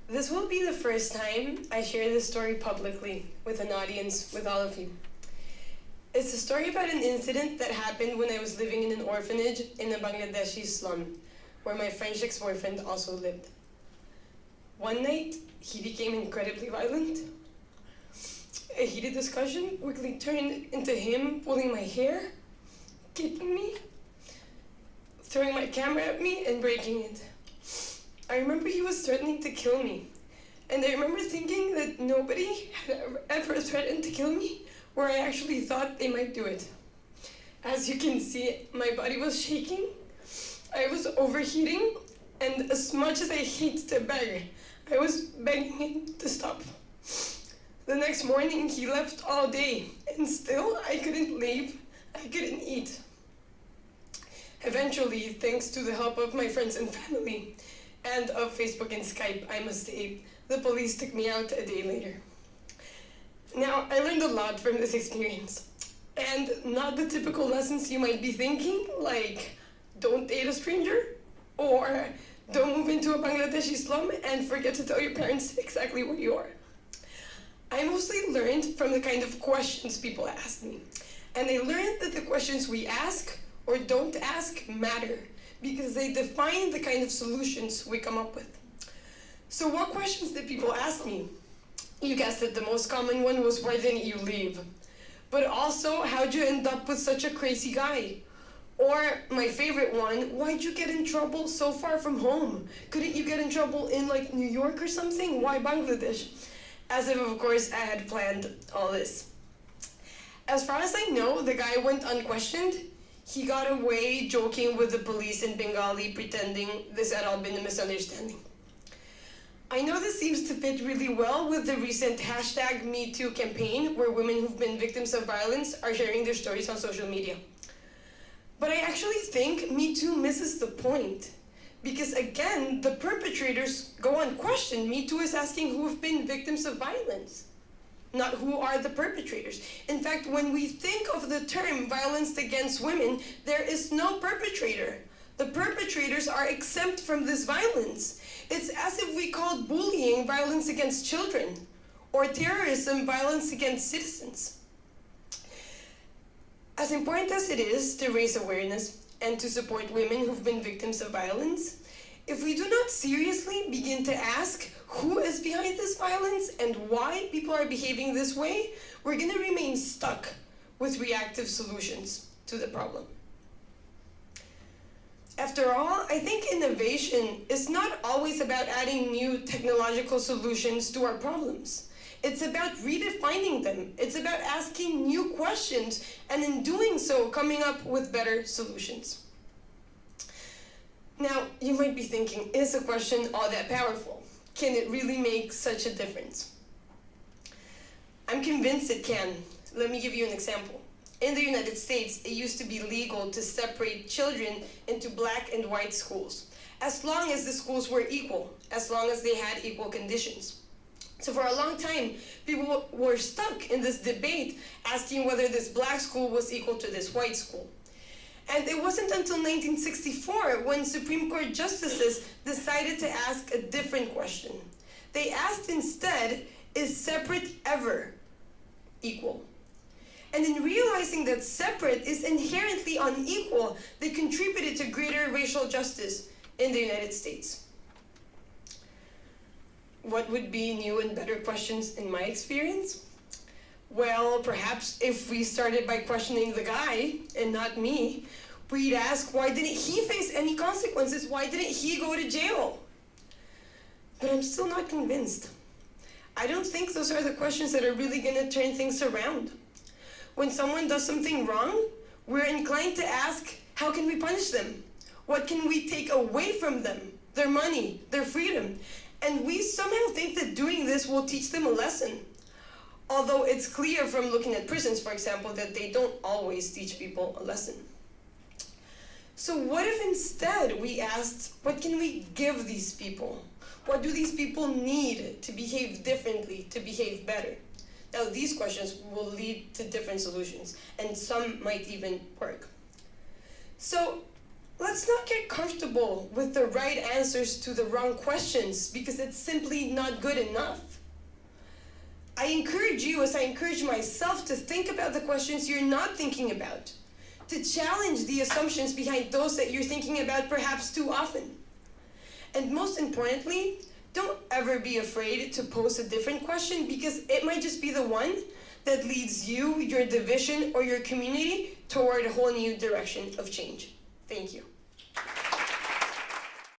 This will be the first time I share this story publicly with an audience, with all of you. It's a story about an incident that happened when I was living in an orphanage in a Bangladeshi slum, where my French ex-boyfriend also lived. One night, he became incredibly violent. A heated discussion quickly turned into him pulling my hair, kicking me, throwing my camera at me, and breaking it. I remember he was threatening to kill me, and I remember thinking that nobody had ever threatened to kill me, where I actually thought they might do it. As you can see, my body was shaking, I was overheating, and as much as I hate to beg, I was begging him to stop. The next morning, he left all day, and still I couldn't leave, I couldn't eat. Eventually, thanks to the help of my friends and family, and of Facebook and Skype, I must say, the police took me out a day later. Now, I learned a lot from this experience, and not the typical lessons you might be thinking, like don't date a stranger, or don't move into a Bangladeshi slum and forget to tell your parents exactly where you are. I mostly learned from the kind of questions people asked me, and I learned that the questions we ask or don't ask matter, because they define the kind of solutions we come up with. So what questions did people ask me? You guessed it, the most common one was, why didn't you leave? But also, how'd you end up with such a crazy guy? Or my favorite one, why'd you get in trouble so far from home? Couldn't you get in trouble in like New York or something? Why Bangladesh? As if, of course, I had planned all this. As far as I know, the guy went unquestioned. He got away joking with the police in Bengali, pretending this had all been a misunderstanding. I know this seems to fit really well with the recent hashtag #MeToo campaign, where women who've been victims of violence are sharing their stories on social media. But I actually think #MeToo misses the point. Because again, the perpetrators go unquestioned. #MeToo is asking who have been victims of violence, not who are the perpetrators. In fact, when we think of the term violence against women, there is no perpetrator. The perpetrators are exempt from this violence. It's as if we called bullying violence against children, or terrorism violence against citizens. As important as it is to raise awareness and to support women who've been victims of violence, if we do not seriously begin to ask who is behind this violence and why people are behaving this way, we're going to remain stuck with reactive solutions to the problem. After all, I think innovation is not always about adding new technological solutions to our problems. It's about redefining them. It's about asking new questions, and in doing so, coming up with better solutions. Now, you might be thinking, is a question all that powerful? Can it really make such a difference? I'm convinced it can. Let me give you an example. In the United States, it used to be legal to separate children into black and white schools, as long as the schools were equal, as long as they had equal conditions. So for a long time, people were stuck in this debate asking whether this black school was equal to this white school. And it wasn't until 1964 when Supreme Court justices decided to ask a different question. They asked instead, is separate ever equal? And in realizing that separate is inherently unequal, they contributed to greater racial justice in the United States. What would be new and better questions in my experience? Well, perhaps if we started by questioning the guy and not me, we'd ask, why didn't he face any consequences? Why didn't he go to jail? But I'm still not convinced. I don't think those are the questions that are really going to turn things around. When someone does something wrong, we're inclined to ask, how can we punish them? What can we take away from them? Their money, their freedom. And we somehow think that doing this will teach them a lesson. Although it's clear from looking at prisons, for example, that they don't always teach people a lesson. So what if instead we asked, what can we give these people? What do these people need to behave differently, to behave better? Now, these questions will lead to different solutions, and some might even work. So Let's not get comfortable with the right answers to the wrong questions because it's simply not good enough. I encourage you, as I encourage myself, to think about the questions you're not thinking about, to challenge the assumptions behind those that you're thinking about perhaps too often. And most importantly, don't ever be afraid to pose a different question because it might just be the one that leads you, your division, or your community toward a whole new direction of change. Thank you.